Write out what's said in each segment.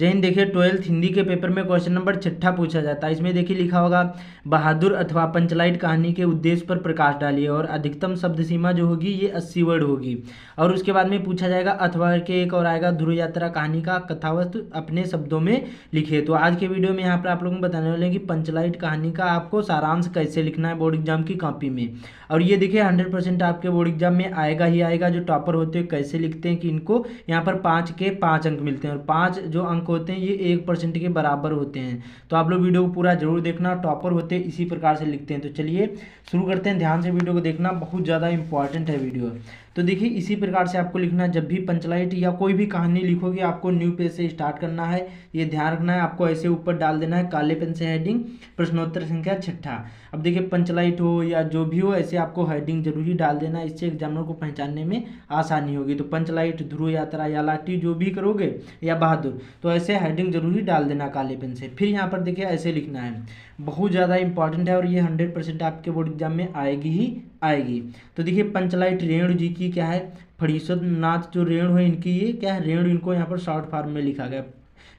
जय हिंद। देखिए 12th हिंदी के पेपर में क्वेश्चन नंबर 6 पूछा जाता है। इसमें देखिए लिखा होगा बहादुर अथवा पंचलाइट कहानी के उद्देश्य पर प्रकाश डालिए और अधिकतम शब्द सीमा जो होगी ये 80 वर्ड होगी। और उसके बाद में पूछा जाएगा अथवा के एक और आएगा ध्रुव यात्रा कहानी का कथावस्तु अपने शब्दों में लिखिए। तो आज के वीडियो में यहाँ पर आप लोगों को बताने वाले हैं कि पंचलाइट कहानी का आपको सारांश कैसे लिखना है बोर्ड एग्जाम की कॉपी में। और ये देखिए 100% आपके बोर्ड एग्जाम में आएगा ही आएगा। जो टॉपर होते हैं कैसे लिखते हैं कि इनको यहाँ पर 5 के 5 अंक मिलते हैं और 5 जो अंक होते हैं ये 1% के बराबर होते हैं। तो आप लोग वीडियो को पूरा जरूर देखना। टॉपर होते हैं इसी प्रकार से लिखते हैं। तो चलिए शुरू करते हैं। ध्यान से वीडियो को देखना, बहुत ज़्यादा इंपॉर्टेंट है वीडियो। तो देखिए इसी प्रकार से आपको लिखना है। जब भी पंचलाइट या कोई भी कहानी लिखोगे आपको न्यू पेज से स्टार्ट करना है। ये ध्यान रखना है। आपको ऐसे ऊपर डाल देना है काले पेन से हेडिंग प्रश्नोत्तर संख्या 6। अब देखिए पंचलाइट हो या जो भी हो ऐसे आपको हेडिंग जरूरी डाल देना है। इससे एग्जामिनर को पहचानने में आसानी होगी। तो पंचलाइट, ध्रुव यात्रा या लाठी जो भी करोगे या बहादुर, तो ऐसे हेडिंग जरूरी डाल देना काले पेन से। फिर यहाँ पर देखिए ऐसे लिखना है। बहुत ज़्यादा इंपॉर्टेंट है और ये 100% आपके बोर्ड एग्जाम में आएगी ही आएगी। तो देखिए पंचलाइट रेणु जी की क्या है, फणीश्वर नाथ जो रेणु है इनकी ये क्या है, रेणु इनको यहाँ पर शॉर्ट फॉर्म में लिखा गया।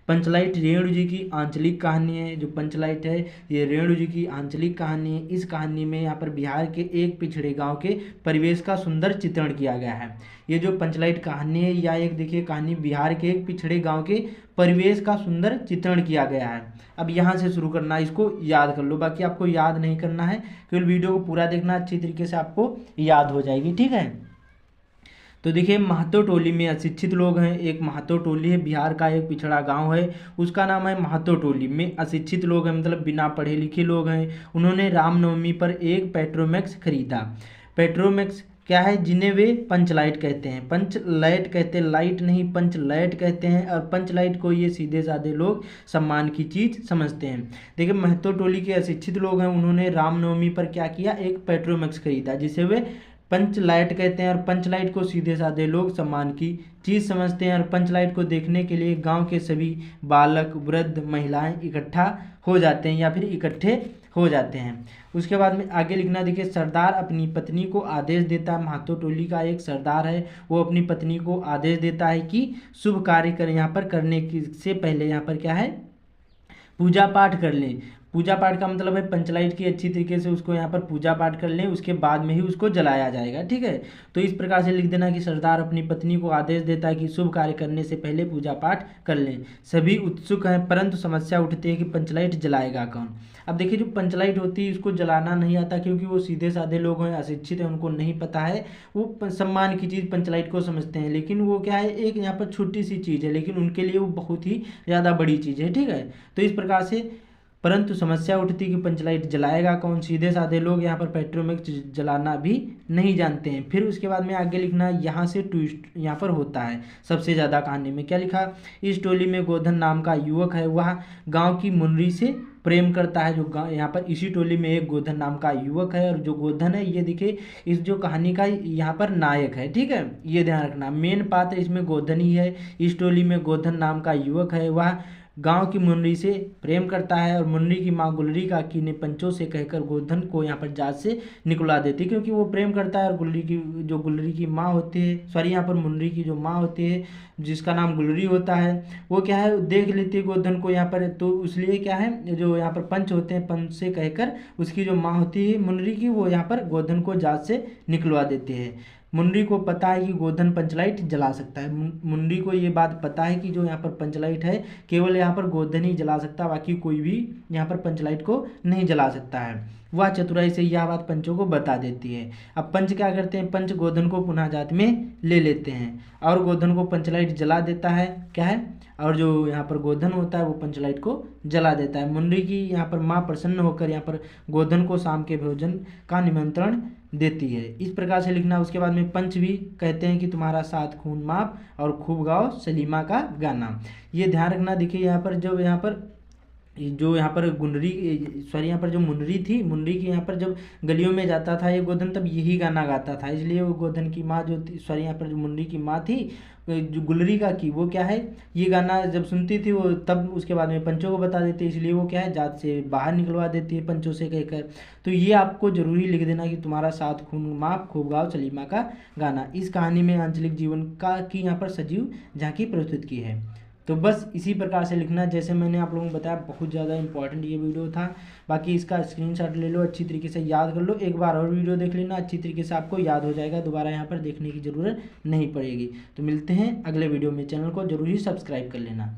पंचलाइट रेणु जी की आंचलिक कहानी है। जो पंचलाइट है ये रेणु जी की आंचलिक कहानी है। इस कहानी में यहाँ पर बिहार के एक पिछड़े गांव के परिवेश का सुंदर चित्रण किया गया है। ये जो पंचलाइट कहानी है या एक देखिए कहानी बिहार के एक पिछड़े गांव के परिवेश का सुंदर चित्रण किया गया है। अब यहाँ से शुरू करना है, इसको याद कर लो। बाकी आपको याद नहीं करना है, केवल वीडियो को पूरा देखना, अच्छी तरीके से आपको याद हो जाएगी। ठीक है। तो देखिए महतो टोली में अशिक्षित लोग हैं। एक महतो टोली है, बिहार का एक पिछड़ा गांव है, उसका नाम है महतो टोली। में अशिक्षित लोग हैं मतलब बिना पढ़े लिखे लोग हैं। उन्होंने रामनवमी पर एक पेट्रोमैक्स खरीदा। पेट्रोमैक्स क्या है, जिन्हें वे पंचलाइट कहते हैं। पंचलाइट कहते हैं, लाइट नहीं, पंचलाइट कहते हैं। और पंचलाइट को ये सीधे साधे लोग सम्मान की चीज समझते हैं। देखिए महतो टोली के अशिक्षित लोग हैं, उन्होंने रामनवमी पर क्या किया, एक पेट्रोमैक्स खरीदा जिसे वे पंचलाइट कहते हैं। और पंचलाइट को सीधे साधे लोग सम्मान की चीज समझते हैं। और पंचलाइट को देखने के लिए गांव के सभी बालक, वृद्ध, महिलाएं इकट्ठा हो जाते हैं या फिर इकट्ठे हो जाते हैं। उसके बाद में आगे लिखना, देखिए सरदार अपनी पत्नी को आदेश देता है। महतो टोली का एक सरदार है, वो अपनी पत्नी को आदेश देता है कि शुभ कार्य कर यहाँ पर करने से पहले यहाँ पर क्या है, पूजा पाठ कर लें। पूजा पाठ का मतलब है पंचलाइट की अच्छी तरीके से उसको यहाँ पर पूजा पाठ कर लें, उसके बाद में ही उसको जलाया जाएगा। ठीक है। तो इस प्रकार से लिख देना कि सरदार अपनी पत्नी को आदेश देता है कि शुभ कार्य करने से पहले पूजा पाठ कर लें। सभी उत्सुक हैं परंतु समस्या उठती है कि पंचलाइट जलाएगा कौन। अब देखिए जो पंचलाइट होती है इसको जलाना नहीं आता, क्योंकि वो सीधे साधे लोग हैं, अशिक्षित हैं, उनको नहीं पता है। वो सम्मान की चीज़ पंचलाइट को समझते हैं, लेकिन वो क्या है, एक यहाँ पर छोटी सी चीज़ है, लेकिन उनके लिए वो बहुत ही ज़्यादा बड़ी चीज़ है। ठीक है। तो इस प्रकार से परंतु समस्या उठती कि पंचलाइट जलाएगा कौन। सीधे साधे लोग यहाँ पर पेट्रोमैक्स जलाना भी नहीं जानते हैं। फिर उसके बाद में आगे लिखना, यहाँ से ट्विस्ट यहाँ पर होता है सबसे ज़्यादा। कहानी में क्या लिखा, इस टोली में गोधन नाम का युवक है, वह गांव की मुन्नी से प्रेम करता है। जो गाँव यहाँ पर इसी टोली में एक गोधन नाम का युवक है, और जो गोधन है ये देखिए इस जो कहानी का यहाँ पर नायक है। ठीक है, ये ध्यान रखना, मेन पात्र इसमें गोधन ही है। इस टोली में गोधन नाम का युवक है, वह गांव की मुन्नी से प्रेम करता है। और मुन्नी की माँ गुलरी काकी ने पंचों से कहकर गोधन को यहाँ पर जात से निकलवा देती, क्योंकि वो प्रेम करता है। और गुलरी की माँ होती है, सॉरी यहाँ पर मुन्नी की जो माँ होती है जिसका नाम गुलरी होता है, वो क्या है देख लेती है गोधन को यहाँ पर। तो इसलिए क्या है, जो यहाँ पर पंच होते हैं, पंच से कहकर उसकी जो माँ होती है मुन्नी की, वो यहाँ पर गोधन को जात से निकलवा देती है। मुन्नी को पता है कि गोधन पंचलाइट जला सकता है। मुन्नी को ये बात पता है कि जो यहाँ पर पंचलाइट है केवल यहाँ पर गोधन ही जला सकता है, बाकी कोई भी यहाँ पर पंचलाइट को नहीं जला सकता है। वह चतुराई से यह बात पंचों को बता देती है। अब पंच क्या करते हैं, पंच गोधन को पुनः जात में ले लेते हैं और गोधन को पंचलाइट जला देता है। क्या है, और जो यहाँ पर गोधन होता है वो पंचलाइट को जला देता है। मुन्नी की यहाँ पर माँ प्रसन्न होकर यहाँ पर गोधन को शाम के भोजन का निमंत्रण देती है। इस प्रकार से लिखना। उसके बाद में पंच भी कहते हैं कि तुम्हारा साथ खून माप और खूब गाओ सलीमा का गाना। ये ध्यान रखना। देखिए यहाँ पर जब यहाँ पर गुनरी, सॉरी यहाँ पर जो मुनरी थी, मुनरी की यहाँ पर जब गलियों में जाता था ये गोधन, तब यही गाना गाता था। इसलिए वो गोधन की माँ जो थी, सॉरी यहाँ पर जो मुनरी की माँ थी जो गुलरी का की, वो क्या है, ये गाना जब सुनती थी वो तब उसके बाद में पंचों को बता देती है। इसलिए वो क्या है, जात से बाहर निकलवा देती है पंचों से कहकर। तो ये आपको जरूरी लिख देना कि तुम्हारा साथ खून माप खूब गाओ सलीमा का गाना। इस कहानी में आंचलिक जीवन का की यहाँ पर सजीव झांकी प्रस्तुत की है। तो बस इसी प्रकार से लिखना, जैसे मैंने आप लोगों को बताया, बहुत ज़्यादा इंपॉर्टेंट ये वीडियो था। बाकी इसका स्क्रीनशॉट ले लो, अच्छी तरीके से याद कर लो, एक बार और वीडियो देख लेना, अच्छी तरीके से आपको याद हो जाएगा, दोबारा यहाँ पर देखने की ज़रूरत नहीं पड़ेगी। तो मिलते हैं अगले वीडियो में, चैनल को जरूर ही सब्सक्राइब कर लेना।